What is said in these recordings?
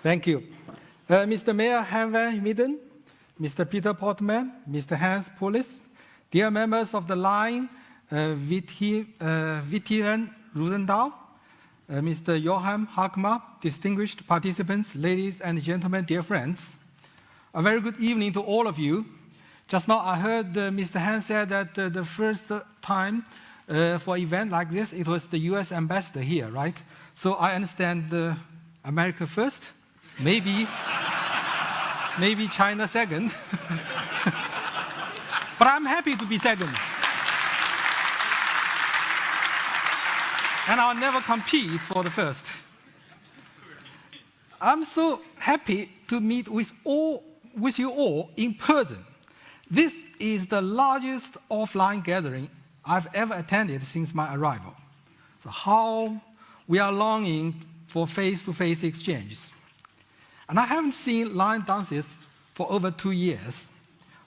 Thank you. Mr. Mayor Han van Midden, Mr. Peter Portman, Mr. Hans Poulis, dear members of the line, Witheerenlezing, Mr. Johan Hakma, distinguished participants, ladies and gentlemen, dear friends. A very good evening to all of you. Just now I heard Mr. Han said that the first time for an event like this, it was the US ambassador here, right? So I understand America first, maybe China second. But I'm happy to be second. And I'll never compete for the first. I'm so happy to meet with you all in person. This is the largest offline gathering I've ever attended since my arrival. So how we are longing for face-to-face exchanges. And I haven't seen line dances for over 2 years.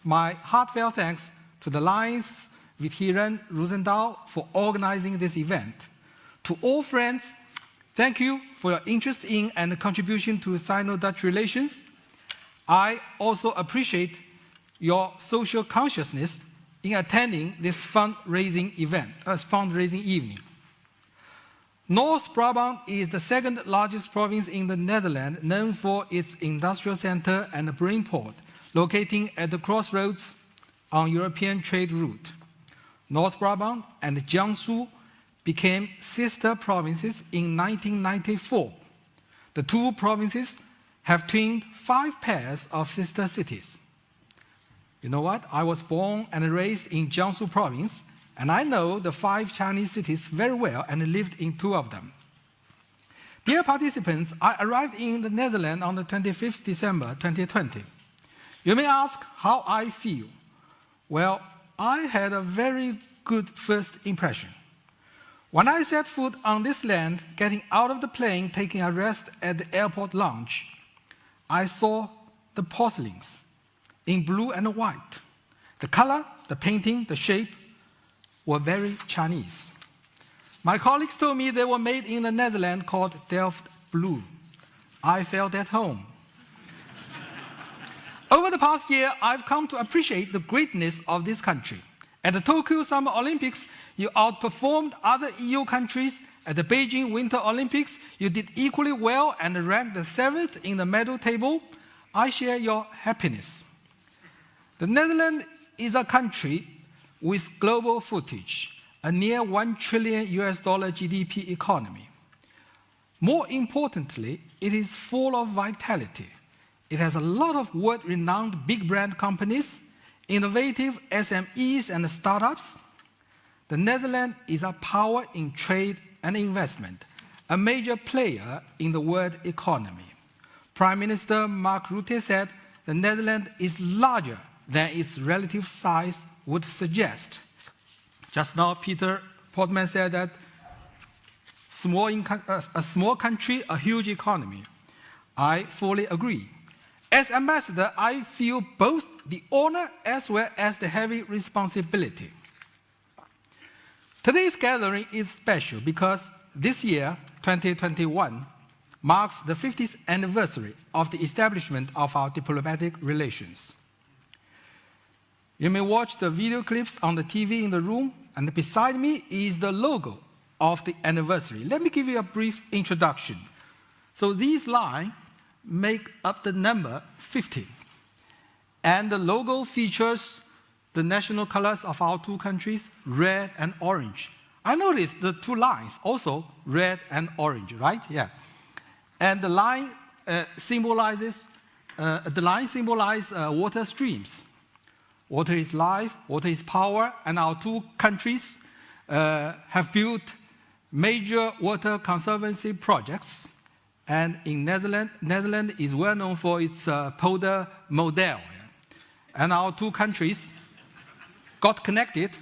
My heartfelt thanks to the lines Witheeren, Roosendaal for organizing this event. To all friends, thank you for your interest in and contribution to Sino-Dutch relations. I also appreciate your social consciousness in attending this fundraising evening. North Brabant is the second largest province in the Netherlands, known for its industrial center and brain port, locating at the crossroads on European trade route. North Brabant and Jiangsu became sister provinces in 1994. The two provinces have twinned 5 pairs of sister cities. You know what? I was born and raised in Jiangsu province, and I know the 5 Chinese cities very well and lived in 2 of them. Dear participants, I arrived in the Netherlands on the 25th December 2020. You may ask how I feel. Well, I had a very good first impression. When I set foot on this land, getting out of the plane, taking a rest at the airport lounge, I saw the porcelains in blue and white. The color, the painting, the shape were very Chinese. My colleagues told me they were made in the Netherlands called Delft Blue. I felt at home. Over the past year, I've come to appreciate the greatness of this country. At the Tokyo Summer Olympics, you outperformed other EU countries. At the Beijing Winter Olympics, you did equally well and ranked the 7th in the medal table. I share your happiness. The Netherlands is a country with global footage, a near $1 trillion GDP economy. More importantly, it is full of vitality. It has a lot of world-renowned big brand companies, innovative SMEs and startups. The Netherlands is a power in trade and investment, a major player in the world economy. Prime Minister Mark Rutte said the Netherlands is larger than its relative size would suggest. Just now, Peter Portman said that a small country, a huge economy. I fully agree. As ambassador, I feel both the honor as well as the heavy responsibility. Today's gathering is special because this year, 2021, marks the 50th anniversary of the establishment of our diplomatic relations. You may watch the video clips on the TV in the room, and beside me is the logo of the anniversary. Let me give you a brief introduction. So these lines make up the number 50. And the logo features the national colors of our 2 countries, red and orange. I noticed the 2 lines also red and orange, right? Yeah. And the line symbolizes water streams. Water is life, water is power, and our 2 countries have built major water conservancy projects. And in Netherlands is well known for its polder model. And our 2 countries got connected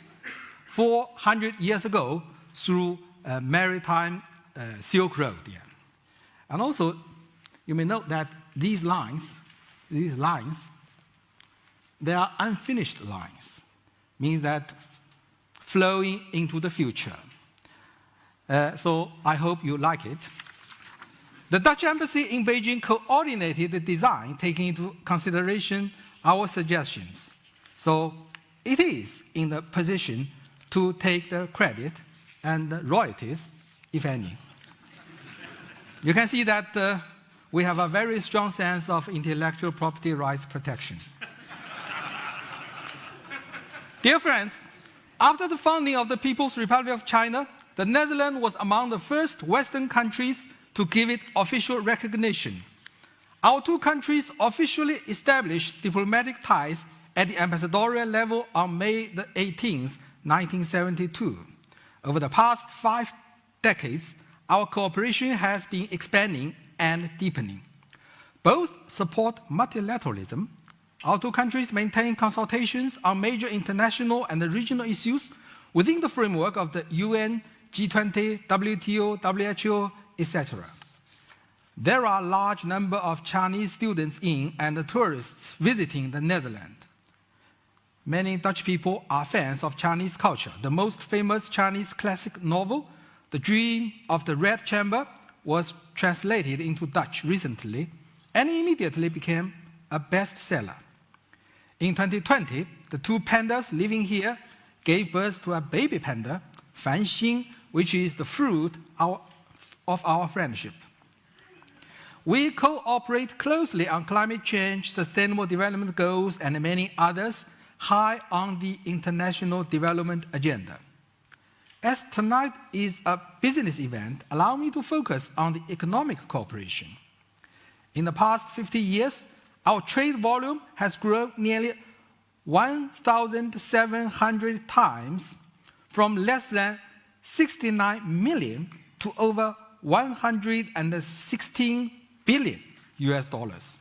400 years ago through a maritime Silk Road. Yeah. And also, you may note that these lines, they are unfinished lines, means that flowing into the future. So I hope you like it. The Dutch embassy in Beijing coordinated the design, taking into consideration our suggestions. So it is in the position to take the credit and the royalties, if any. You can see that we have a very strong sense of intellectual property rights protection. Dear friends, after the founding of the People's Republic of China, the Netherlands was among the first Western countries to give it official recognition. Our two countries officially established diplomatic ties at the ambassadorial level on May 18, 1972. Over the past 5 decades, our cooperation has been expanding and deepening. Both support multilateralism. Our two countries maintain consultations on major international and regional issues within the framework of the UN, G20, WTO, WHO, etc. There are a large number of Chinese students in and tourists visiting the Netherlands. Many Dutch people are fans of Chinese culture. The most famous Chinese classic novel, The Dream of the Red Chamber, was translated into Dutch recently and immediately became a bestseller. In 2020, the two pandas living here gave birth to a baby panda, Fan Xin, which is the fruit of our friendship. We cooperate closely on climate change, sustainable development goals, and many others high on the international development agenda. As tonight is a business event, allow me to focus on the economic cooperation. In the past 50 years, our trade volume has grown nearly 1,700 times, from less than 69 million to over 116 billion US dollars.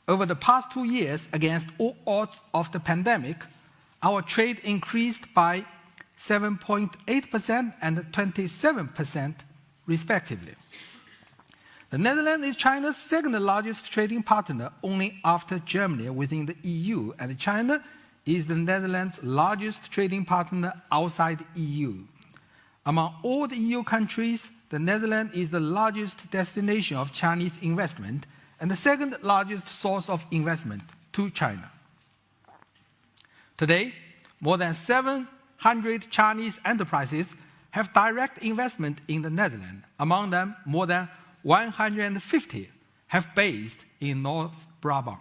Over the past 2 years, against all odds of the pandemic, our trade increased by 7.8% and 27% respectively. The Netherlands is China's second largest trading partner, only after Germany within the EU, and China is the Netherlands' largest trading partner outside the EU. Among all the EU countries, the Netherlands is the largest destination of Chinese investment and the second largest source of investment to China. Today, more than 700 Chinese enterprises have direct investment in the Netherlands. Among them, more than 150 have based in North Brabant.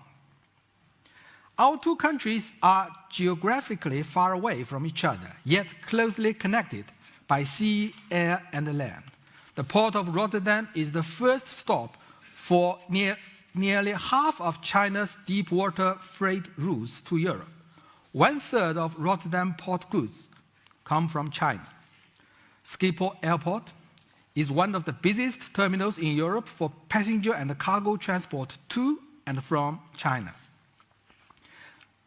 Our two countries are geographically far away from each other, yet closely connected by sea, air, and land. The port of Rotterdam is the first stop for nearly half of China's deep-water freight routes to Europe. 1/3 of Rotterdam port goods come from China. Schiphol Airport is one of the busiest terminals in Europe for passenger and cargo transport to and from China.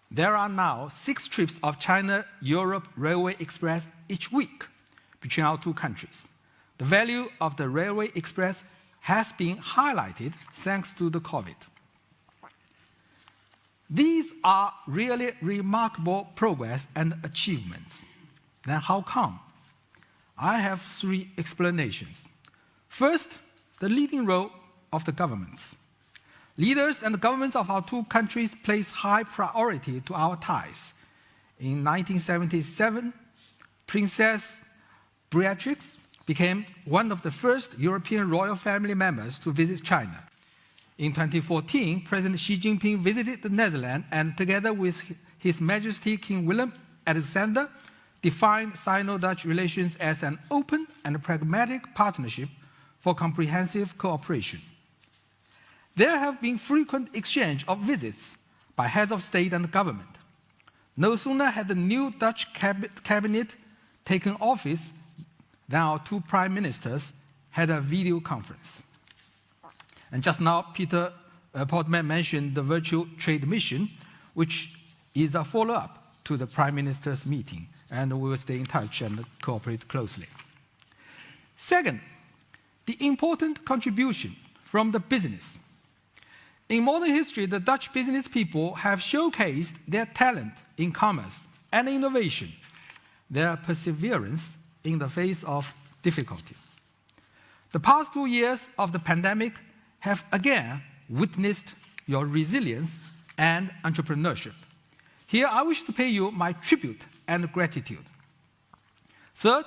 There are now 6 trips of China-Europe Railway Express each week between our two countries. The value of the Railway Express has been highlighted thanks to the COVID. These are really remarkable progress and achievements. Then how come? I have 3 explanations. First, the leading role of the governments. Leaders and governments of our two countries place high priority to our ties. In 1977, Princess Beatrix became one of the first European royal family members to visit China. In 2014, President Xi Jinping visited the Netherlands and, together with His Majesty King Willem Alexander, defined Sino-Dutch relations as an open and pragmatic partnership for comprehensive cooperation. There have been frequent exchange of visits by heads of state and government. No sooner had the new Dutch cabinet taken office than our two prime ministers had a video conference. And just now, Peter Portman mentioned the virtual trade mission, which is a follow-up to the prime minister's meeting, and we will stay in touch and cooperate closely. Second, the important contribution from the business. In modern history, the Dutch business people have showcased their talent in commerce and innovation, their perseverance in the face of difficulty. The past 2 years of the pandemic have again witnessed your resilience and entrepreneurship. Here I wish to pay you my tribute and gratitude. Third,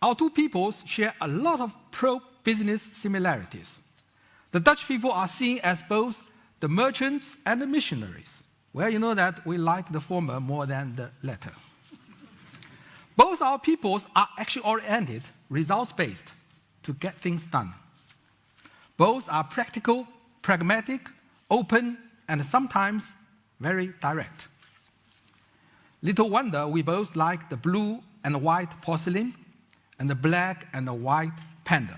our two peoples share a lot of pro-business similarities. The Dutch people are seen as both the merchants and the missionaries. Well, you know that we like the former more than the latter. Both our peoples are action-oriented, results-based, to get things done. Both are practical, pragmatic, open, and sometimes very direct. Little wonder we both like the blue and white porcelain and the black and the white panda.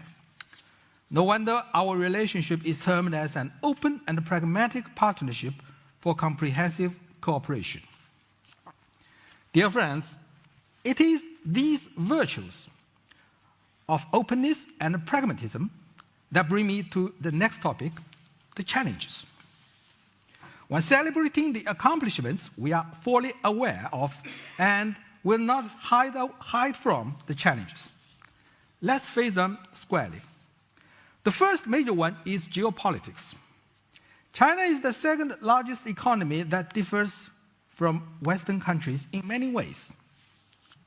No wonder our relationship is termed as an open and pragmatic partnership for comprehensive cooperation. Dear friends, it is these virtues of openness and pragmatism that bring me to the next topic, the challenges. When celebrating the accomplishments we are fully aware of and will not hide from the challenges. Let's face them squarely. The first major one is geopolitics. China is the second largest economy that differs from Western countries in many ways.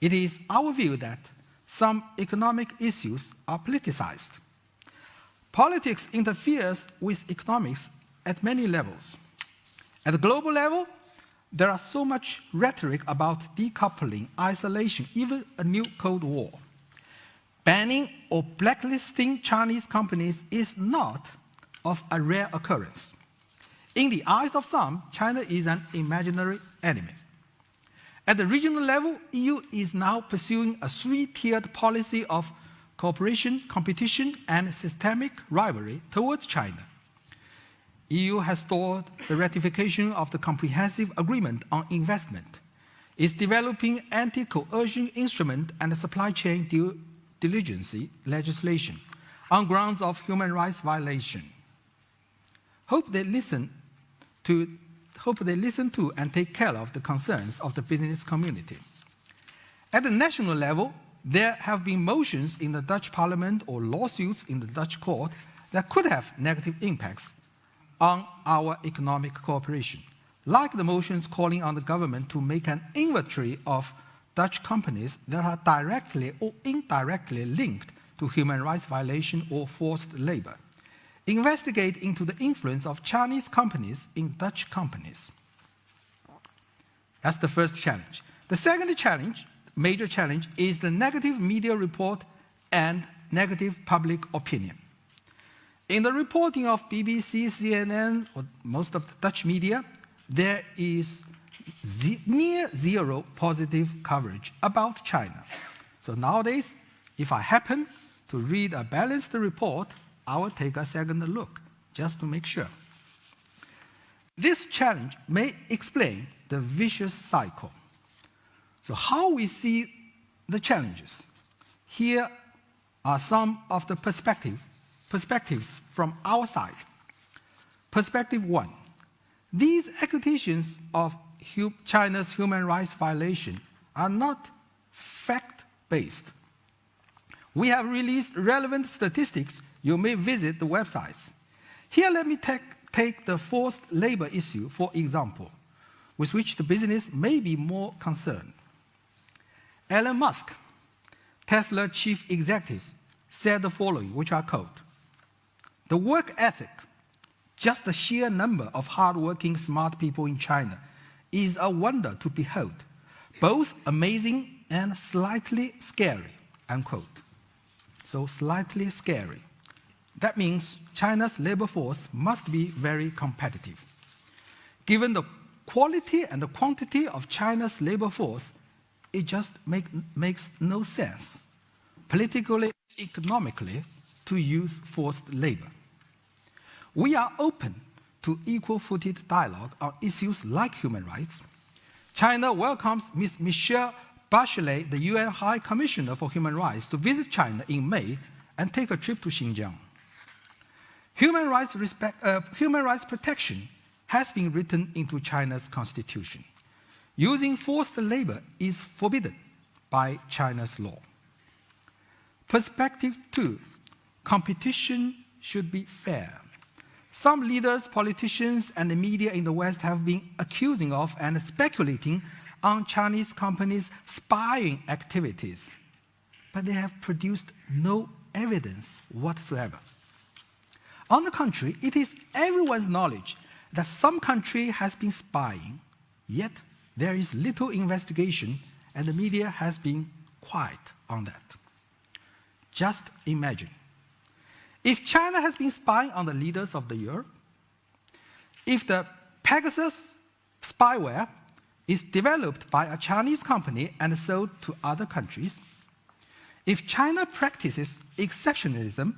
It is our view that some economic issues are politicized. Politics interferes with economics at many levels. At the global level, there are so much rhetoric about decoupling, isolation, even a new Cold War. Banning or blacklisting Chinese companies is not of a rare occurrence. In the eyes of some, China is an imaginary enemy. At the regional level, EU is now pursuing a three-tiered policy of cooperation, competition, and systemic rivalry towards China. EU has stalled the ratification of the Comprehensive Agreement on Investment, is developing anti-coercion instrument and supply chain due diligence legislation on grounds of human rights violation. Hope they listen to and take care of the concerns of the business community. At the national level, there have been motions in the Dutch parliament or lawsuits in the Dutch court that could have negative impacts on our economic cooperation, like the motions calling on the government to make an inventory of Dutch companies that are directly or indirectly linked to human rights violation or forced labor. Investigate into the influence of Chinese companies in Dutch companies. That's the first challenge. The second challenge, major challenge, is the negative media report and negative public opinion. In the reporting of BBC, CNN, or most of the Dutch media, there is near zero positive coverage about China. So nowadays, if I happen to read a balanced report, I will take a second look, just to make sure. This challenge may explain the vicious cycle. So how we see the challenges. Here are some of the perspectives from our side. Perspective 1. These accusations of China's human rights violation are not fact-based. We have released relevant statistics. You may visit the websites. Here let me take the forced labor issue, for example, with which the business may be more concerned. Elon Musk, Tesla chief executive, said the following, which I quote, "The work ethic, just the sheer number of hardworking, smart people in China, is a wonder to behold, both amazing and slightly scary," unquote. So slightly scary. That means China's labor force must be very competitive. Given the quality and the quantity of China's labor force, it just makes no sense, politically, economically, to use forced labor. We are open to equal-footed dialogue on issues like human rights. China welcomes Ms. Michelle Bachelet, the UN High Commissioner for Human Rights, to visit China in May and take a trip to Xinjiang. Human rights protection has been written into China's constitution. Using forced labor is forbidden by China's law. Perspective 2. competition should be fair. Some leaders, politicians, and the media in the West have been accusing of and speculating on Chinese companies' spying activities, but they have produced no evidence whatsoever. On the contrary, it is everyone's knowledge that some country has been spying, yet there is little investigation and the media has been quiet on that. Just imagine, if China has been spying on the leaders of the Europe, if the Pegasus spyware is developed by a Chinese company and sold to other countries, if China practices exceptionalism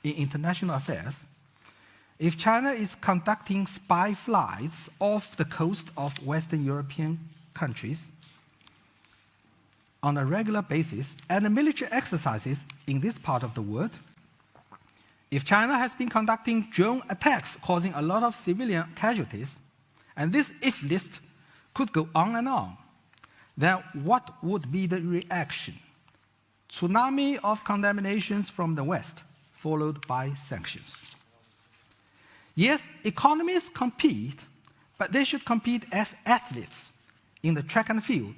in international affairs, if China is conducting spy flights off the coast of Western European countries on a regular basis and military exercises in this part of the world, if China has been conducting drone attacks causing a lot of civilian casualties, and this if list could go on and on, then what would be the reaction? Tsunami of condemnations from the West, followed by sanctions. Yes, economies compete, but they should compete as athletes in the track and field,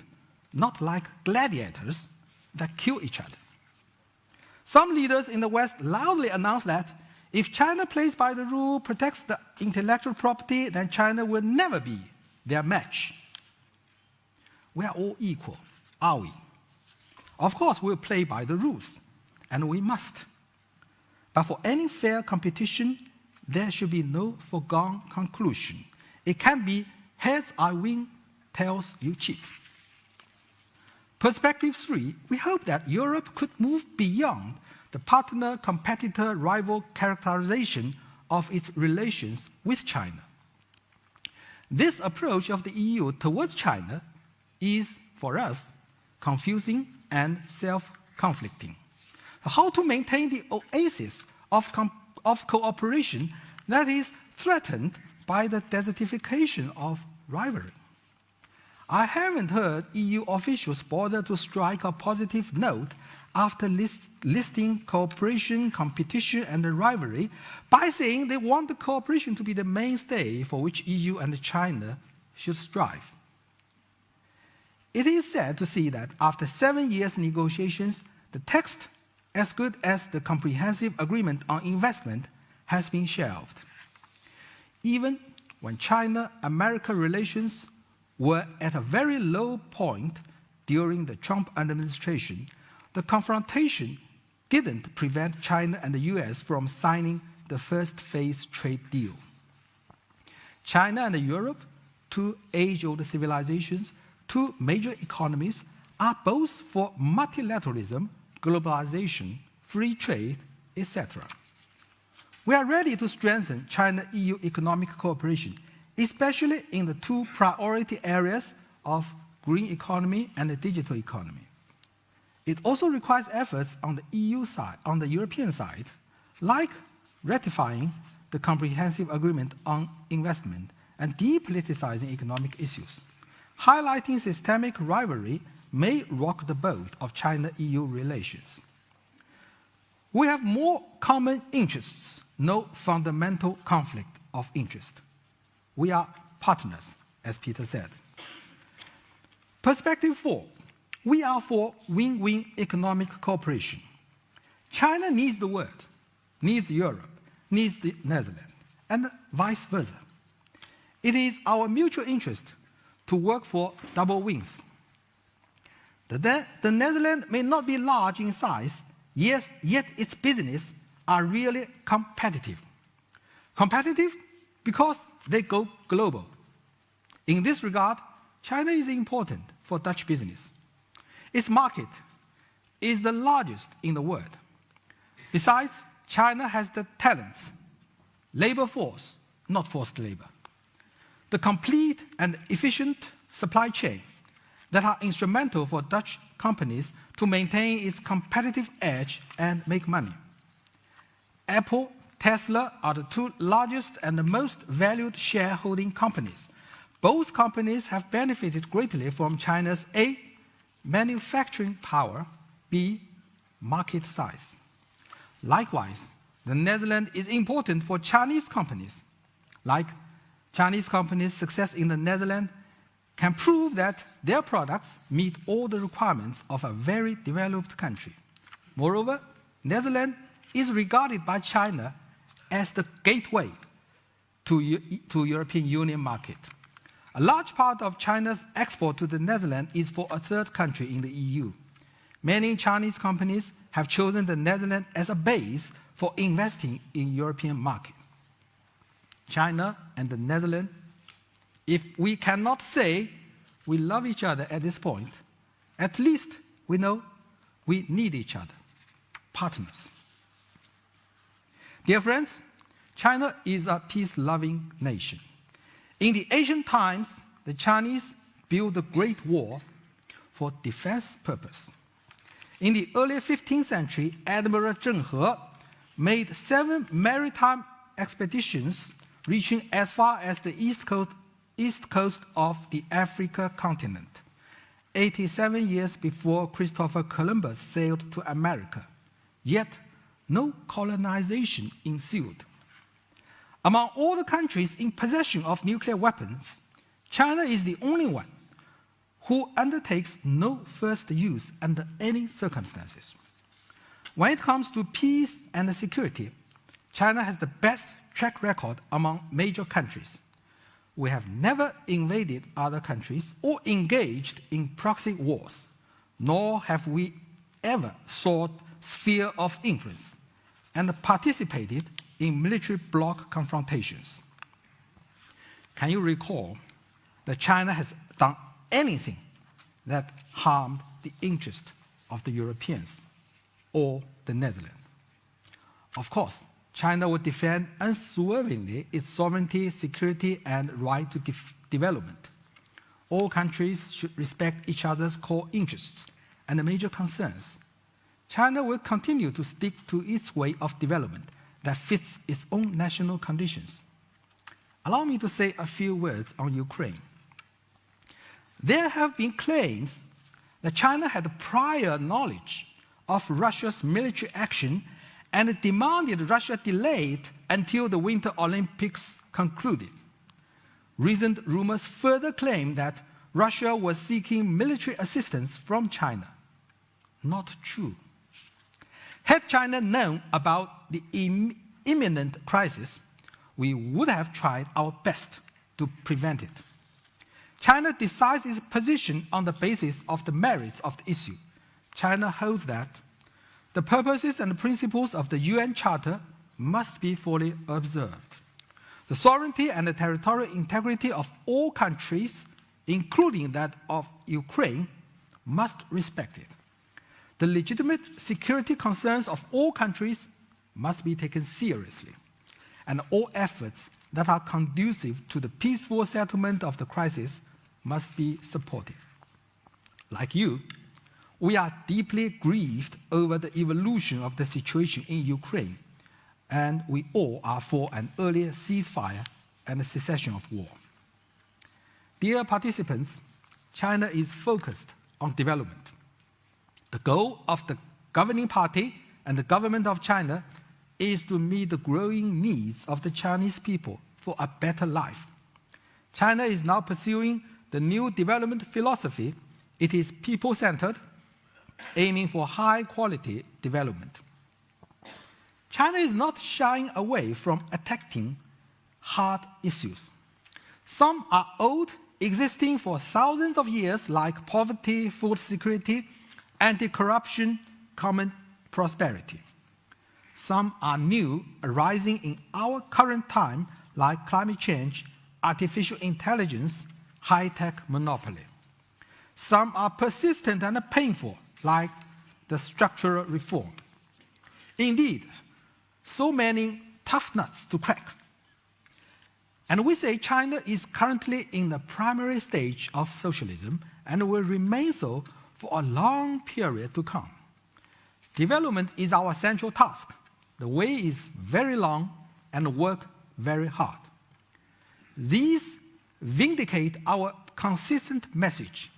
not like gladiators that kill each other. Some leaders in the West loudly announce that if China plays by the rule, protects the intellectual property, then China will never be their match. We are all equal, are we? Of course, we'll play by the rules, and we must. But for any fair competition, there should be no foregone conclusion. It can't be heads I win, tails you cheat. Perspective 3, we hope that Europe could move beyond the partner, competitor, rival characterization of its relations with China. This approach of the EU towards China is, for us, confusing and self-conflicting. How to maintain the oasis of cooperation that is threatened by the desertification of rivalry? I haven't heard EU officials bother to strike a positive note after listing cooperation, competition, and rivalry by saying they want the cooperation to be the mainstay for which EU and China should strive. It is sad to see that after 7 years negotiations, the text, as good as the comprehensive agreement on investment, has been shelved. Even when China-America relations were at a very low point during the Trump administration, the confrontation didn't prevent China and the US from signing the first phase trade deal. China and Europe, two age-old civilizations, two major economies, are both for multilateralism, globalization, free trade, etc. We are ready to strengthen China-EU economic cooperation, especially in the two priority areas of green economy and the digital economy. It also requires efforts on the EU side, on the European side, like ratifying the comprehensive agreement on investment and depoliticizing economic issues. Highlighting systemic rivalry may rock the boat of China-EU relations. We have more common interests, no fundamental conflict of interest. We are partners, as Peter said. Perspective 4, we are for win-win economic cooperation. China needs the world, needs Europe, needs the Netherlands, and vice versa. It is our mutual interest to work for double wins. The Netherlands may not be large in size, yet its business are really competitive. Competitive because they go global. In this regard, China is important for Dutch business. Its market is the largest in the world. Besides, China has the talents, labor force, not forced labor, the complete and efficient supply chain that are instrumental for Dutch companies to maintain its competitive edge and make money. Apple, Tesla are the two largest and the most valued shareholding companies. Both companies have benefited greatly from China's A, manufacturing power, B, market size. Likewise, the Netherlands is important for Chinese companies. Like Chinese companies' success in the Netherlands can prove that their products meet all the requirements of a very developed country. Moreover, Netherlands is regarded by China as the gateway to European Union market. A large part of China's export to the Netherlands is for a third country in the EU. Many Chinese companies have chosen the Netherlands as a base for investing in European market. China and the Netherlands, if we cannot say we love each other at this point, at least we know we need each other, partners. Dear friends, China is a peace-loving nation. In the ancient times, the Chinese built the Great Wall for defense purpose. In the early 15th century, Admiral Zheng He made 7 maritime expeditions reaching as far as the east coast of the African continent, 87 years before Christopher Columbus sailed to America. Yet, no colonization ensued. Among all the countries in possession of nuclear weapons, China is the only one who undertakes no first use under any circumstances. When it comes to peace and security, China has the best track record among major countries. We have never invaded other countries or engaged in proxy wars, nor have we ever sought sphere of influence and participated in military bloc confrontations. Can you recall that China has done anything that harmed the interest of the Europeans or the Netherlands? Of course, China will defend unswervingly its sovereignty, security, and right to development. All countries should respect each other's core interests and major concerns. China will continue to stick to its way of development that fits its own national conditions. Allow me to say a few words on Ukraine. There have been claims that China had prior knowledge of Russia's military action and demanded Russia delayed until the Winter Olympics concluded. Recent rumors further claim that Russia was seeking military assistance from China. Not true. Had China known about the imminent crisis, we would have tried our best to prevent it. China decides its position on the basis of the merits of the issue. China holds that the purposes and principles of the UN Charter must be fully observed. The sovereignty and the territorial integrity of all countries, including that of Ukraine, must respect it. The legitimate security concerns of all countries must be taken seriously, and all efforts that are conducive to the peaceful settlement of the crisis must be supported. Like you, we are deeply grieved over the evolution of the situation in Ukraine, and we all are for an earlier ceasefire and a cessation of war. Dear participants, China is focused on development. The goal of the governing party and the government of China is to meet the growing needs of the Chinese people for a better life. China is now pursuing the new development philosophy. It is people-centered, aiming for high-quality development. China is not shying away from attacking hard issues. Some are old, existing for thousands of years, like poverty, food security, anti-corruption, common prosperity. Some are new, arising in our current time, like climate change, artificial intelligence, high-tech monopoly. Some are persistent and painful, like the structural reform. Indeed, so many tough nuts to crack. And we say China is currently in the primary stage of socialism and will remain so for a long period to come. Development is our central task. The way is very long and work very hard. These vindicate our consistent message.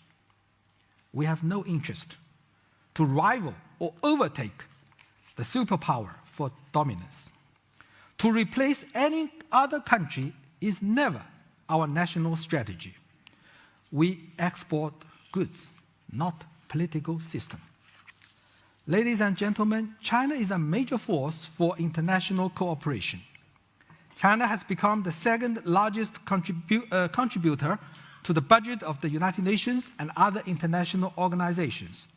We have no interest to rival or overtake the superpower for dominance. To replace any other country is never our national strategy. We export goods, not political system. Ladies and gentlemen, China is a major force for international cooperation. China has become the second largest contributor to the budget of the United Nations and other international organizations.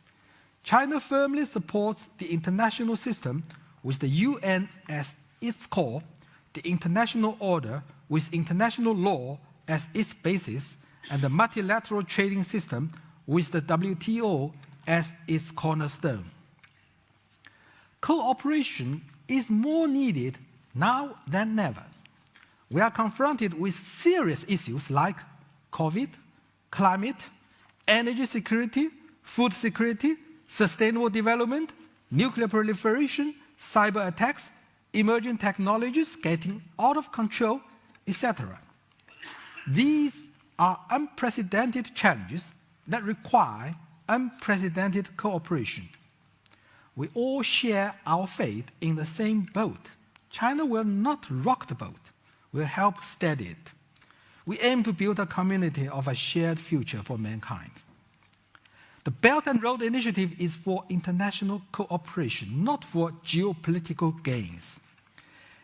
China firmly supports the international system with the UN as its core, the international order with international law as its basis, and the multilateral trading system with the WTO as its cornerstone. Cooperation is more needed now than ever. We are confronted with serious issues like COVID, climate, energy security, food security, sustainable development, nuclear proliferation, cyber attacks, emerging technologies getting out of control, etc. These are unprecedented challenges that require unprecedented cooperation. We all share our fate in the same boat. China will not rock the boat. We'll help steady it. We aim to build a community of a shared future for mankind. The Belt and Road Initiative is for international cooperation, not for geopolitical gains.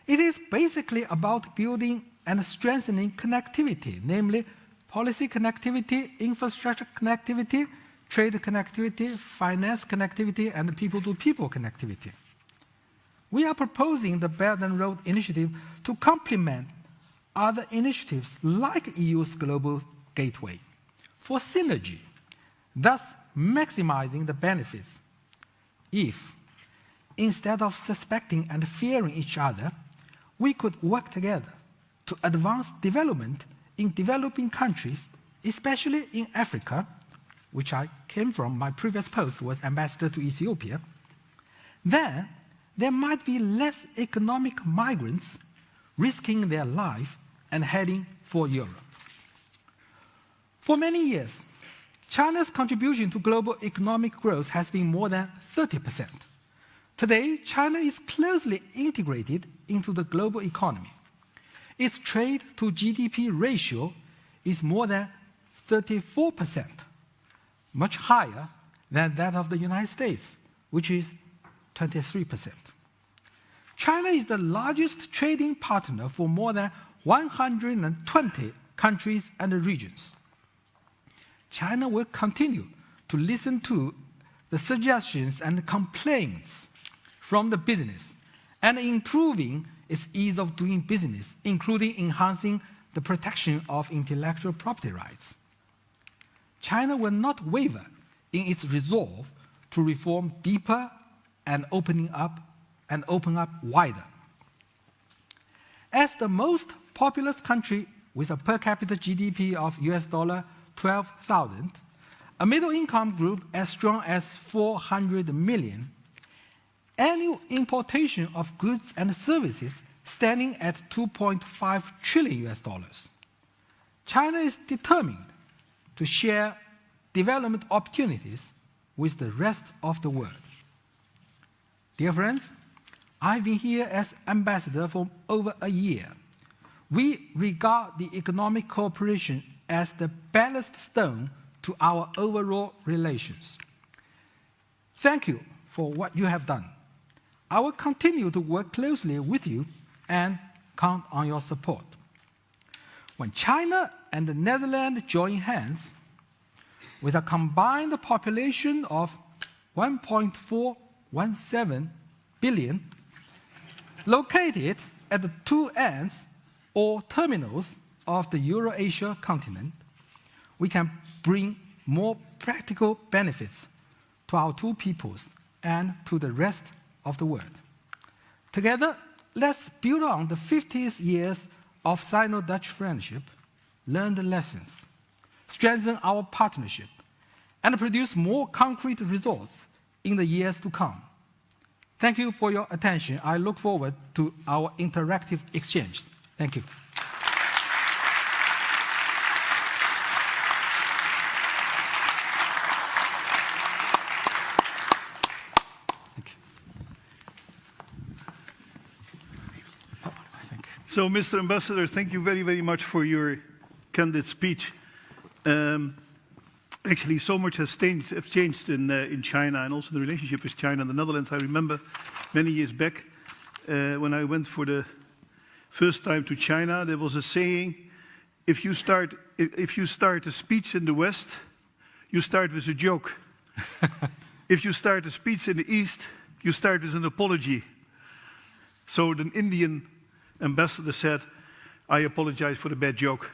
It is basically about building and strengthening connectivity, namely policy connectivity, infrastructure connectivity, trade connectivity, finance connectivity, and people-to-people connectivity. We are proposing the Belt and Road Initiative to complement other initiatives like EU's Global Gateway for synergy, thus maximizing the benefits. If, instead of suspecting and fearing each other, we could work together to advance development in developing countries, especially in Africa, which I came from, my previous post was ambassador to Ethiopia, then there might be less economic migrants risking their life and heading for Europe. For many years, China's contribution to global economic growth has been more than 30%. Today, China is closely integrated into the global economy. Its trade to GDP ratio is more than 34%, much higher than that of the United States, which is 23%. China is the largest trading partner for more than 120 countries and regions. China will continue to listen to the suggestions and complaints from the business and improving its ease of doing business, including enhancing the protection of intellectual property rights. China will not waver in its resolve to reform deeper and open up wider. As the most populous country with a per capita GDP of US $12,000, a middle-income group as strong as 400 million, annual importation of goods and services standing at $2.5 trillion. China is determined to share development opportunities with the rest of the world. Dear friends, I've been here as ambassador for over a year. We regard the economic cooperation as the ballast stone to our overall relations. Thank you for what you have done. I will continue to work closely with you and count on your support. When China and the Netherlands join hands, with a combined population of 1.417 billion, located at the two ends or terminals of the Eurasia continent, we can bring more practical benefits to our two peoples and to the rest of the world. Together, let's build on the 50 years of Sino-Dutch friendship, learn the lessons, strengthen our partnership, and produce more concrete results in the years to come. Thank you for your attention. I look forward to our interactive exchange. Thank you. Thank you. So, Mr. Ambassador, thank you very, very much for your candid speech. Actually, so much has changed in China, and also the relationship with China and the Netherlands. I remember many years back when I went for the first time to China, there was a saying: if you start a speech in the West, you start with a joke. If you start a speech in the East, you start with an apology. So the Indian ambassador said, "I apologize for the bad joke."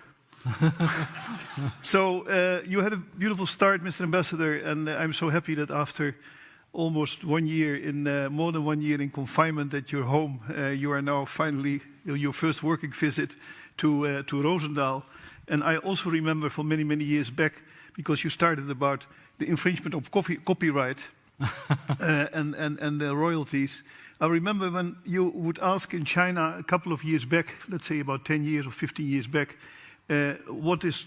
So you had a beautiful start, Mr. Ambassador, and I'm so happy that after almost 1 year more than 1 year in confinement at your home, you are now finally your first working visit to Roosendaal. And I also remember from many, many years back, because you started about the infringement of copyright and the royalties. I remember when you would ask in China a couple of years back, let's say about 10 years or 15 years back, what is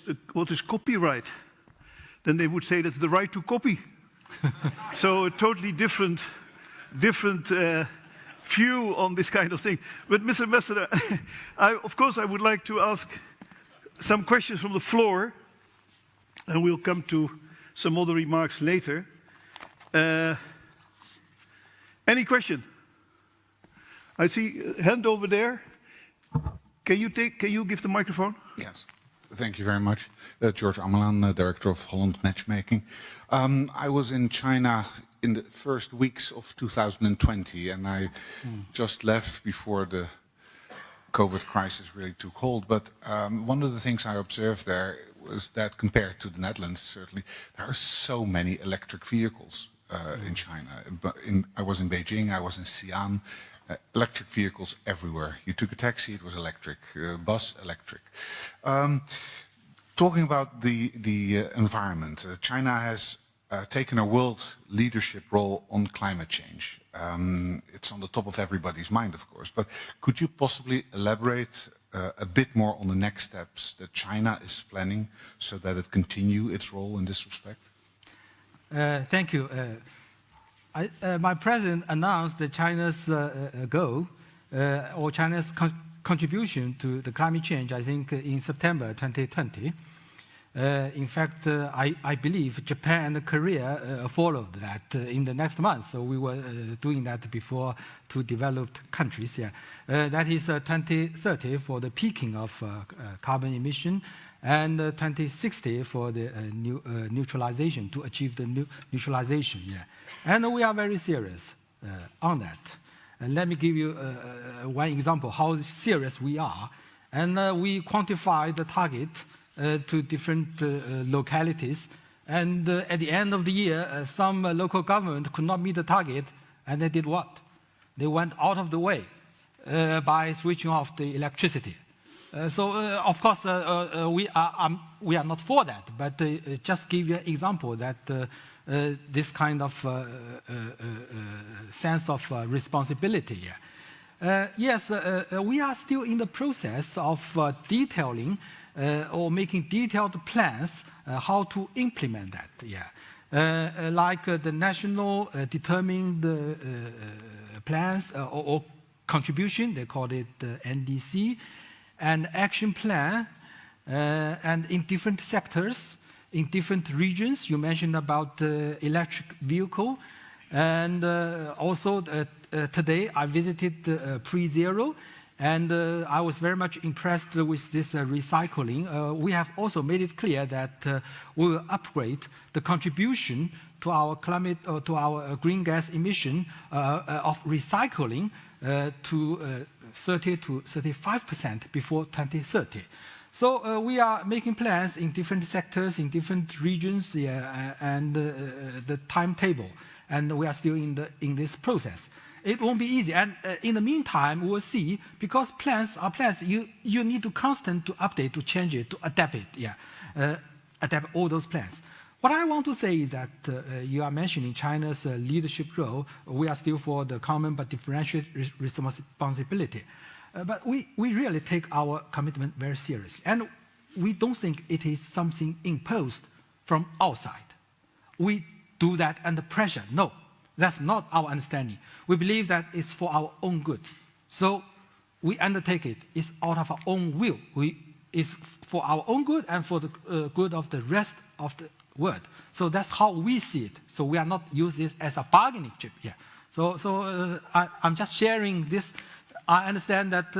copyright? Then they would say that's the right to copy. So a totally different view on this kind of thing. But Mr. Ambassador, of course I would like to ask some questions from the floor, and we'll come to some other remarks later. Any question? I see a hand over there. Can you give the microphone? Yes. Thank you very much. George Amelaan, Director of Holland Matchmaking. I was in China in the first weeks of 2020, and I just left before the COVID crisis really took hold. But one of the things I observed there was that compared to the Netherlands, certainly, there are so many electric vehicles in China. I was in Beijing, I was in Xi'an. Electric vehicles everywhere. You took a taxi, it was electric. Bus, electric. Talking about the environment, China has taken a world leadership role on climate change. It's on the top of everybody's mind, of course. But could you possibly elaborate a bit more on the next steps that China is planning so that it continue its role in this respect? Thank you. My president announced China's goal or China's contribution to the climate change, I think, in September 2020. In fact, I believe Japan and Korea followed that in the next month. So we were doing that before two developed countries. Yeah. That is 2030 for the peaking of carbon emission, and 2060 for the neutralization, to achieve the neutralization. Yeah. And we are very serious on that. And let me give you one example how serious we are. And we quantify the target to different localities. And at the end of the year, some local government could not meet the target, and they did what? They went out of the way by switching off the electricity. Of course, we are not for that, but just give you an example that this kind of sense of responsibility. Yes, we are still in the process of detailing or making detailed plans how to implement that. Yeah. Like the national determined plans or contribution, they call it NDC, and action plan, and in different sectors, in different regions. You mentioned about electric vehicle, and also today I visited Pre-Zero, and I was very much impressed with this recycling. We have also made it clear that we will upgrade the contribution to our climate or to our green gas emission of recycling to 30 to 35% before 2030. So we are making plans in different sectors, in different regions, and the timetable. And we are still in this process. It won't be easy. And in the meantime, we will see, because plans are plans, you need to constantly update, to change it, to adapt it, adapt all those plans. What I want to say is that you are mentioning China's leadership role. We are still for the common but differentiated responsibility. But we really take our commitment very seriously. And we don't think it is something imposed from outside. We do that under pressure. No, that's not our understanding. We believe that it's for our own good. So we undertake it is out of our own will. It's for our own good and for the good of the rest of the world. So that's how we see it. So we are not use this as a bargaining chip. Yeah. I'm just sharing this. I understand that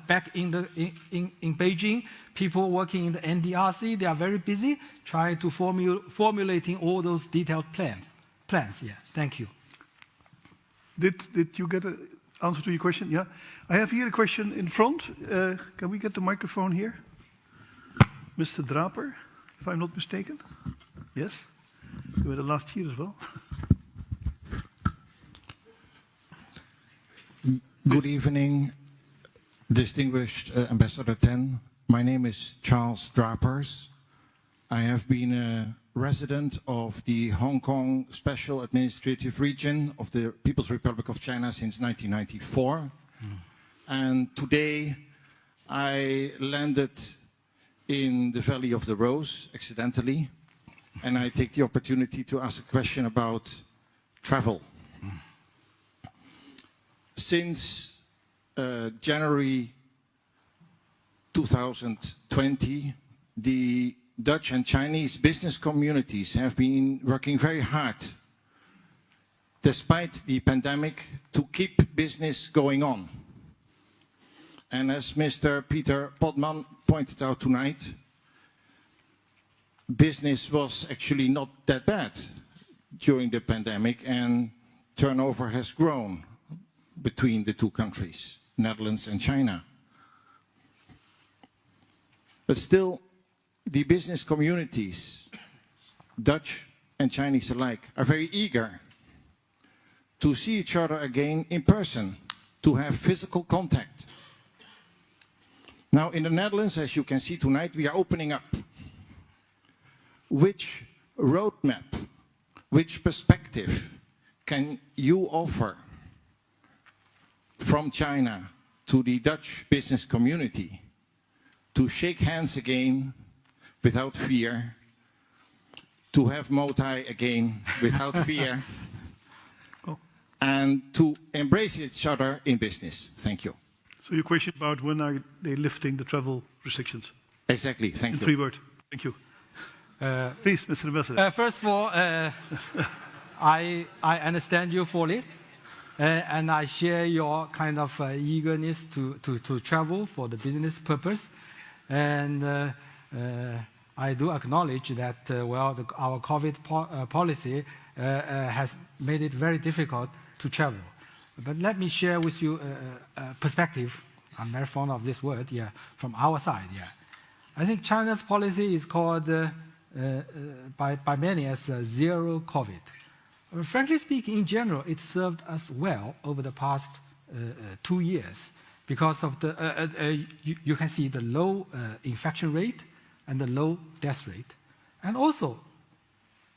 back in Beijing, people working in the NDRC, they are very busy trying to formulating all those detailed plans. Yeah. Thank you. Did you get an answer to your question? Yeah. I have here a question in front. Can we get the microphone here? Mr. Draper, if I'm not mistaken. Yes? You were the last year as well. Good evening, distinguished Ambassador Tan. My name is Charles Drapers. I have been a resident of the Hong Kong Special Administrative Region of the People's Republic of China since 1994. And today I landed in the Valley of the Rose, accidentally, and I take the opportunity to ask a question about travel. Since January 2020, the Dutch and Chinese business communities have been working very hard, despite the pandemic, to keep business going on. And as Mr. Peter Podman pointed out tonight, business was actually not that bad during the pandemic, and turnover has grown between the two countries, Netherlands and China. But still, the business communities, Dutch and Chinese alike, are very eager to see each other again in person, to have physical contact. Now in the Netherlands, as you can see tonight, we are opening up. Which roadmap, which perspective can you offer from China to the Dutch business community to shake hands again without fear, to have Motai again without fear, and to embrace each other in business? Thank you. So your question about when are they lifting the travel restrictions? Exactly, thank you. In 3 words. Thank you. Please, Mr. Ambassador. First of all, I understand you fully, and I share your kind of eagerness to travel for the business purpose. And I do acknowledge that, our COVID policy has made it very difficult to travel. But let me share with you a perspective. I'm very fond of this word, from our side, I think China's policy is called by many as zero COVID. Frankly speaking, in general, it served us well over the past 2 years because of the, you can see the low infection rate and the low death rate. And also,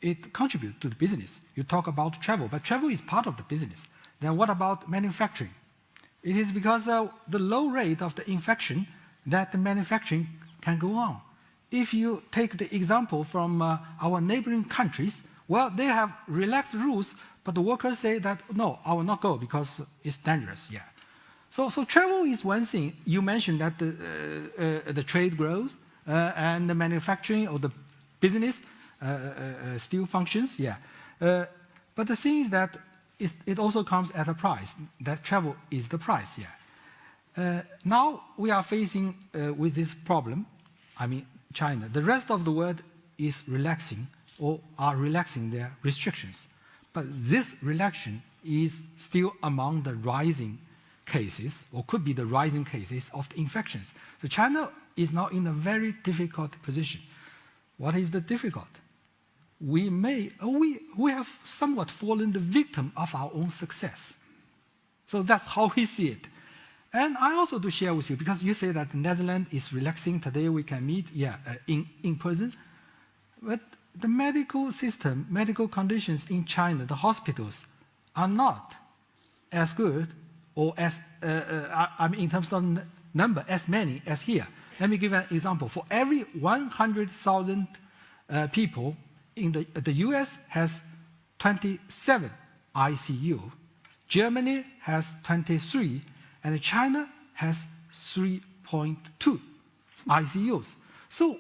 it contributes to the business. You talk about travel, but travel is part of the business. Then what about manufacturing? It is because of the low rate of the infection that the manufacturing can go on. If you take the example from our neighboring countries, they have relaxed rules, but the workers say that, no, I will not go because it's dangerous, So travel is one thing. You mentioned that the trade grows and the manufacturing or the business still functions, but the thing is that it also comes at a price. That travel is the price, Now we are facing with this problem, China. The rest of the world is relaxing or are relaxing their restrictions. But this relaxation is still among the rising cases, or could be the rising cases of the infections. So China is now in a very difficult position. What is the difficult? We have somewhat fallen the victim of our own success. So that's how we see it. And I also do share with you, because you say that the Netherlands is relaxing, today we can meet, in person. But the medical system, medical conditions in China, the hospitals, are not as good or as, in terms of number, as many as here. Let me give an example. For every 100,000 people, in the US has 27 ICU, Germany has 23, and China has 3.2 ICUs. So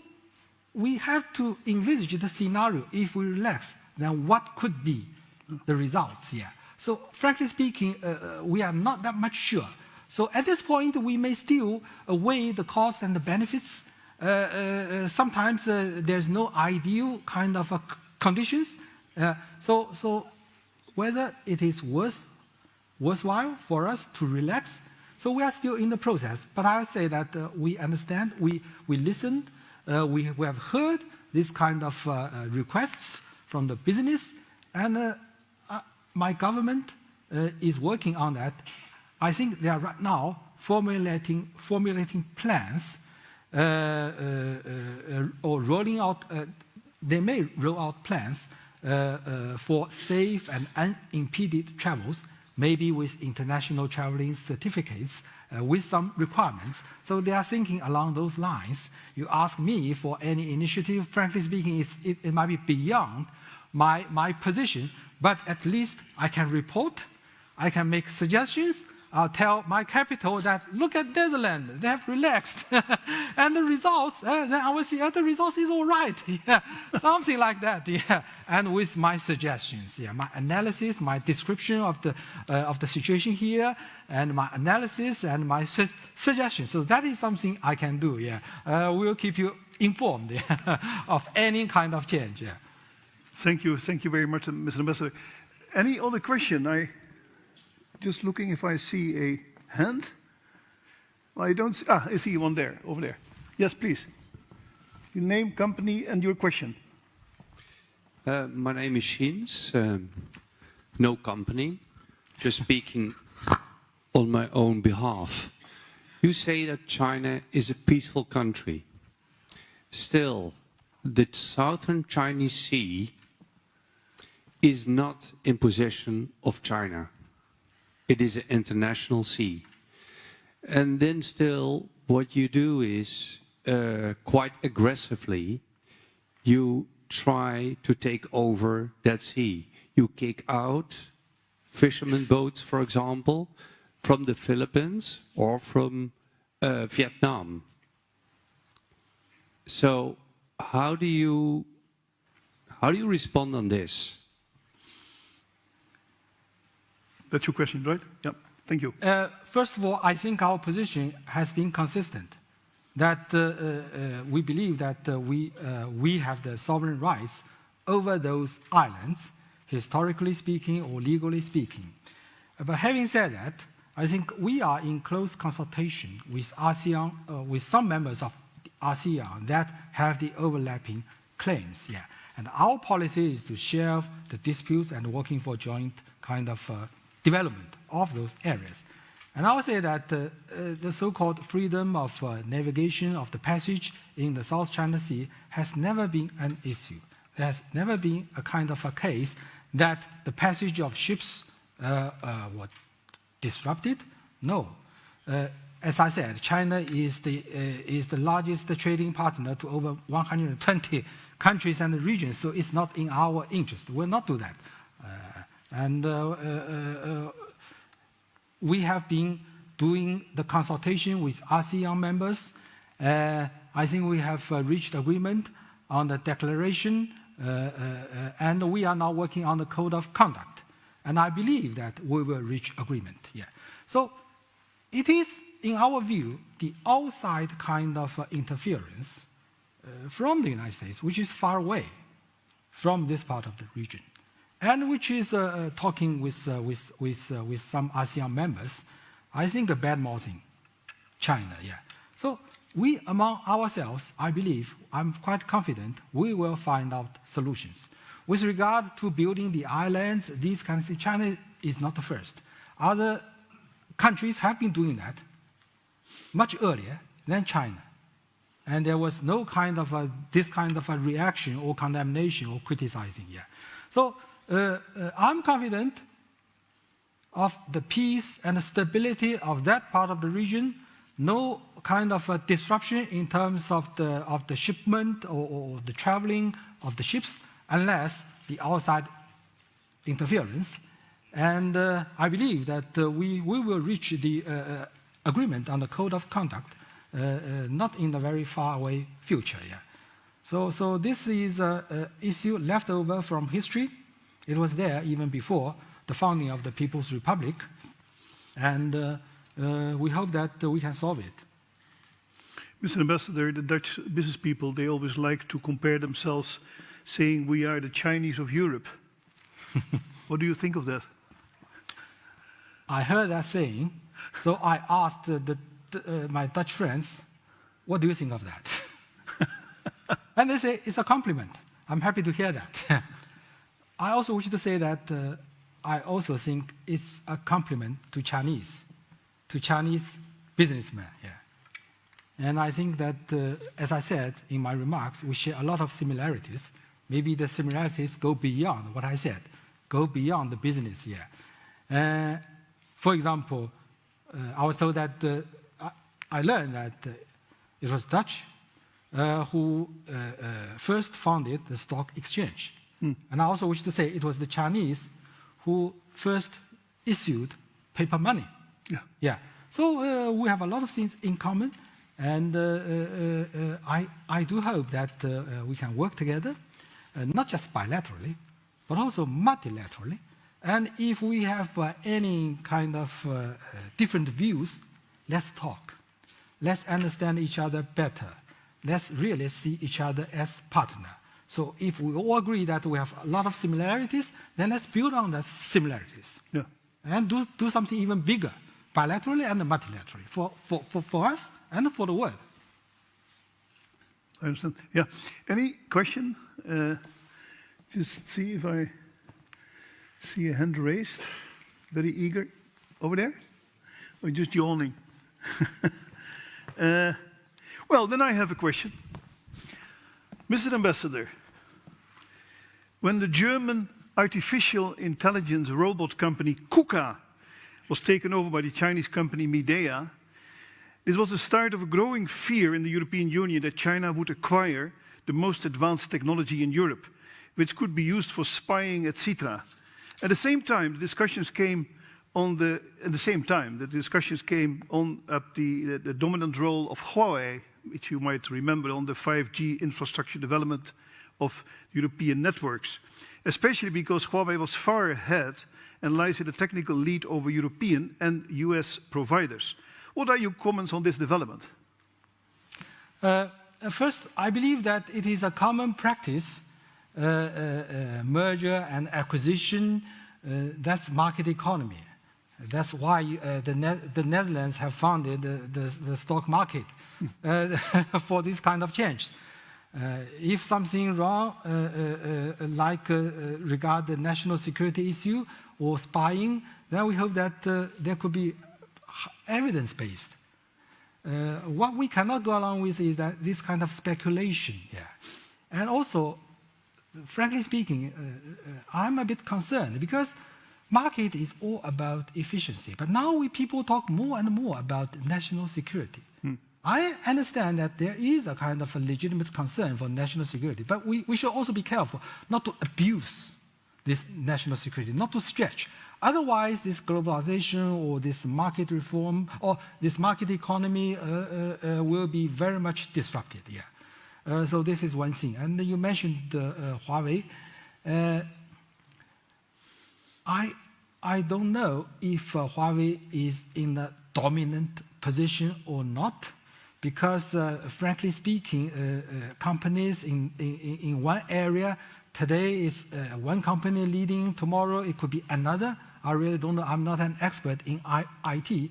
we have to envisage the scenario. If we relax, then what could be the results here? So frankly speaking, we are not that much sure. So at this point, we may still weigh the cost and the benefits. Sometimes there's no ideal kind of conditions. So whether it is worthwhile for us to relax, so we are still in the process. But I would say that we understand, we listened, we have heard this kind of requests from the business, and my government is working on that. I think they are right now formulating plans or rolling out. They may roll out plans for safe and unimpeded travels, maybe with international traveling certificates, with some requirements. So they are thinking along those lines. You ask me for any initiative, frankly speaking, it might be beyond my position, but at least I can report, I can make suggestions. I'll tell my capital that, look at Netherlands, they have relaxed. And the results, then I will see, the results is all right. Yeah. Something like that, yeah. And with my suggestions, yeah, my analysis, my description of the situation here, and my analysis and my suggestions. So that is something I can do, yeah. We'll keep you informed, yeah, of any kind of change, yeah. Thank you very much, Mr. Ambassador. Any other question? Just looking if I see a hand. I don't see, I see one there, over there. Yes, please. Your name, company, and your question. My name is Shins, no company, just speaking on my own behalf. You say that China is a peaceful country. Still, the southern Chinese Sea is not in possession of China. It is an international sea. And then still, what you do is, quite aggressively, you try to take over that sea. You kick out fishermen boats, for example, from the Philippines or from Vietnam. So how do you respond on this? That's your question, right? Yeah, thank you. First of all, I think our position has been consistent, that we believe that we have the sovereign rights over those islands, historically speaking or legally speaking. But having said that, I think we are in close consultation with ASEAN, with some members of ASEAN that have the overlapping claims. Yeah. And our policy is to share the disputes and working for joint kind of development of those areas. And I would say that the so-called freedom of navigation of the passage in the South China Sea has never been an issue. There has never been a kind of a case that the passage of ships was disrupted. No. As I said, China is the largest trading partner to over 120 countries and regions, so it's not in our interest. We'll not do that. We have been doing the consultation with ASEAN members. I think we have reached agreement on the declaration, and we are now working on the code of conduct. And I believe that we will reach agreement. Yeah. So it is, in our view, the outside kind of interference from the United States, which is far away from this part of the region, and which is talking with some ASEAN members, I think bad-mouthing China, yeah. So we, among ourselves, I believe, I'm quite confident, we will find out solutions. With regard to building the islands, these kinds of things, China is not the first. Other countries have been doing that much earlier than China. And there was no kind of this kind of a reaction or condemnation or criticizing, yeah. So I'm confident of the peace and the stability of that part of the region. No kind of a disruption in terms of the shipment or the traveling of the ships, unless the outside interference. And I believe that we will reach the agreement on the code of conduct, not in the very far away future. Yeah. So this is an issue left over from history. It was there even before the founding of the People's Republic, and we hope that we can solve it. Mr. Ambassador, the Dutch business people, they always like to compare themselves, saying we are the Chinese of Europe. What do you think of that? I heard that saying, so I asked my Dutch friends, what do you think of that? And they say, it's a compliment. I'm happy to hear that. I also wish to say that I also think it's a compliment to Chinese businessmen. Yeah. And I think that, as I said in my remarks, we share a lot of similarities. Maybe the similarities go beyond what I said, go beyond the business. Yeah. For example, I was told that I learned that it was Dutch who first founded the stock exchange. And I also wish to say it was the Chinese who first issued paper money. Yeah. Yeah. So we have a lot of things in common, and I do hope that we can work together, not just bilaterally, but also multilaterally. And if we have any kind of different views, let's talk. Let's understand each other better. Let's really see each other as partner. So if we all agree that we have a lot of similarities, then let's build on the similarities. Yeah. And do something even bigger, bilaterally and multilaterally, for us and for the world. I understand. Yeah. Any question? Just see if I see a hand raised. Very eager. Over there? Or just yawning? Well, then I have a question. Mr. Ambassador, when the German artificial intelligence robot company KUKA was taken over by the Chinese company Midea, this was the start of a growing fear in the European Union that China would acquire the most advanced technology in Europe, which could be used for spying, etc. At the same time, the discussions came on the dominant role of Huawei, which you might remember, on the 5G infrastructure development of European networks, especially because Huawei was far ahead and lies in a technical lead over European and US providers. What are your comments on this development? First, I believe that it is a common practice, merger and acquisition, that's market economy. That's why the Netherlands have founded the stock market for this kind of change. If something wrong, like regard the national security issue or spying, then we hope that there could be evidence-based. What we cannot go along with is that this kind of speculation. Yeah. And also, frankly speaking, I'm a bit concerned because market is all about efficiency. But now people talk more and more about national security. I understand that there is a kind of a legitimate concern for national security, but we should also be careful not to abuse this national security, not to stretch. Otherwise, this globalization or this market reform or this market economy will be very much disrupted. Yeah. So this is one thing. And you mentioned Huawei. I don't know if Huawei is in a dominant position or not, because frankly speaking, companies in one area, today is one company leading, tomorrow it could be another. I really don't know. I'm not an expert in IT.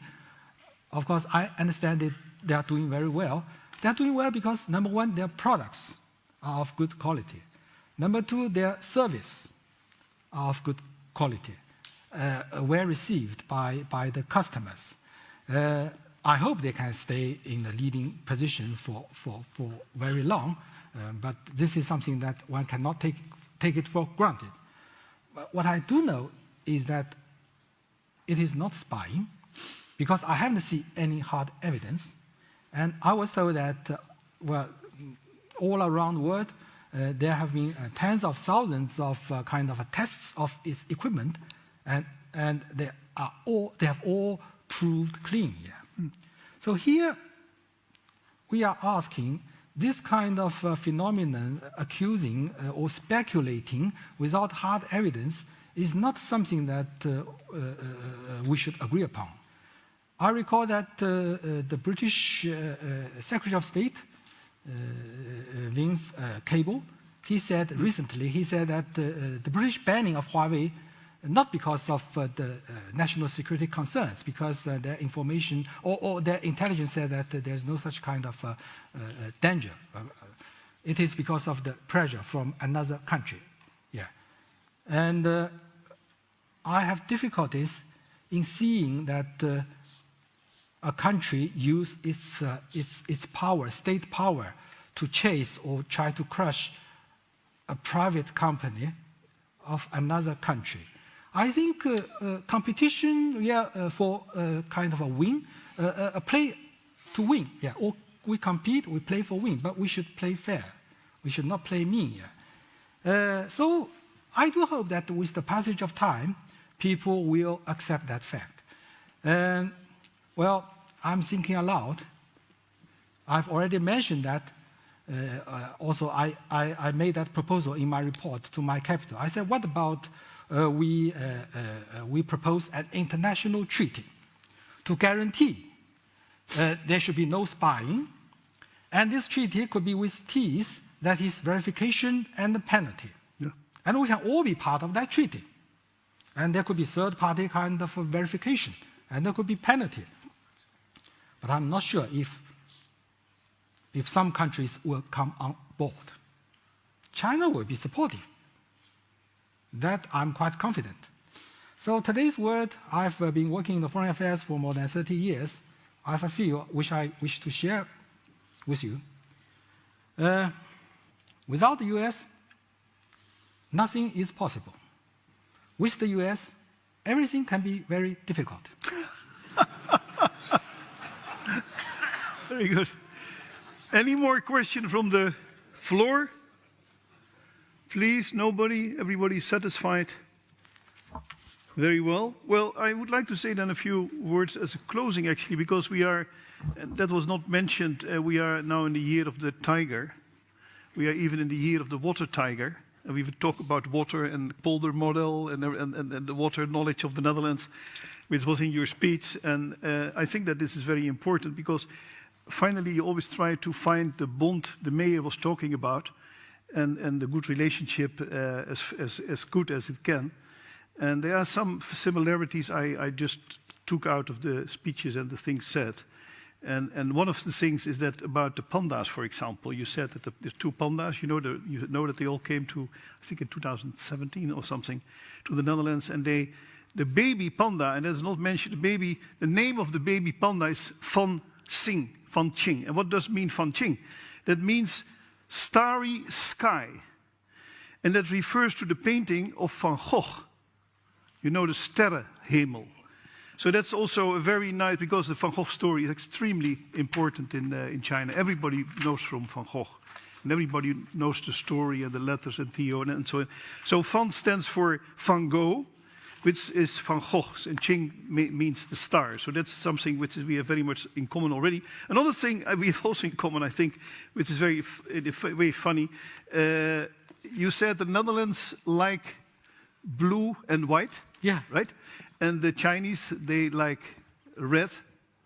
Of course, I understand that they are doing very well. They are doing well because, number one, their products are of good quality. Number two, their service are of good quality, well received by the customers. I hope they can stay in the leading position for very long, but this is something that one cannot take it for granted. But what I do know is that it is not spying, because I haven't seen any hard evidence. And I was told that, well, all around the world, there have been tens of thousands of kind of tests of its equipment, and they have all proved clean. Yeah. So here we are asking this kind of phenomenon, accusing or speculating without hard evidence, is not something that we should agree upon. I recall that the British Secretary of State, Vince Cable, he said recently, he said that the British banning of Huawei, not because of the national security concerns, because their information or their intelligence said that there's no such kind of danger. It is because of the pressure from another country. Yeah. And I have difficulties in seeing that a country use its power, state power, to chase or try to crush a private company of another country. I think competition, for kind of a win, a play to win. Yeah, or we compete, we play for win, but we should play fair. We should not play mean. Yeah. So I do hope that with the passage of time, people will accept that fact. And well, I'm thinking aloud. I've already mentioned that. Also, I made that proposal in my report to my capital. I said, what about we propose an international treaty to guarantee there should be no spying, and this treaty could be with T's, that is verification and penalty. Yeah. And we can all be part of that treaty. And there could be third-party kind of verification, and there could be penalty. But I'm not sure if some countries will come on board. China will be supportive. That I'm quite confident. So today's word, I've been working in the foreign affairs for more than 30 years. I have a few which I wish to share with you. Without the US, nothing is possible. With the US, everything can be very difficult. Very good. Any more questions from the floor? Please, nobody? Everybody satisfied? Very well. Well, I would like to say then a few words as a closing, actually, because we are, that was not mentioned, we are now in the year of the tiger. We are even in the year of the water tiger. And we will talk about water and polder model and the water knowledge of the Netherlands, which was in your speech. And I think that this is very important because finally you always try to find the bond the mayor was talking about and the good relationship as good as it can. And there are some similarities I just took out of the speeches and the things said. And one of the things is that about the pandas, for example, you said that there's two pandas, you know that they all came to, I think in 2017 or something, to the Netherlands, and the baby panda, and that's not mentioned, the name of the baby panda is Van Qing. And what does mean Van Qing? That means starry sky. And that refers to the painting of Van Gogh. You know, the sterrenhemel. So that's also a very nice, because the Van Gogh story is extremely important in China. Everybody knows from Van Gogh. And everybody knows the story and the letters and Theo and so on. So Van stands for Van Gogh, which is Van Gogh, and Qing means the star. So that's something which we have very much in common already. Another thing we have also in common, I think, which is very funny, you said the Netherlands like blue and white, yeah, right? And the Chinese, they like red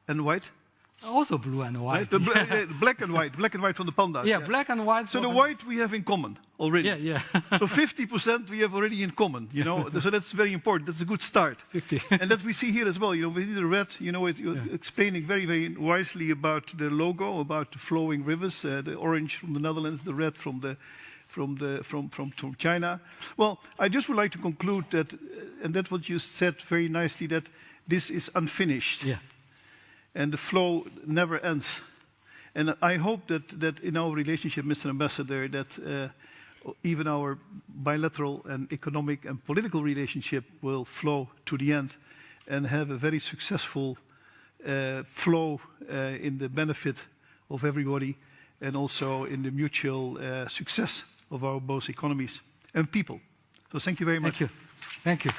and white. Also blue and white. Right? Black and white from the pandas. Yeah, black and white. So the white we have in common already. Yeah. So 50% we have already in common, you know. So that's very important. That's a good start. 50. And that we see here as well. You know, we see the red. You know, you're explaining very, very wisely about the logo, about the flowing rivers, the orange from the Netherlands, the red from China. Well, I just would like to conclude that, and that's what you said very nicely, that this is unfinished. Yeah. And the flow never ends. And I hope that in our relationship, Mr. Ambassador, that even our bilateral and economic and political relationship will flow to the end and have a very successful flow in the benefit of everybody and also in the mutual success of our both economies and people. So thank you very much. Thank you. Thank you.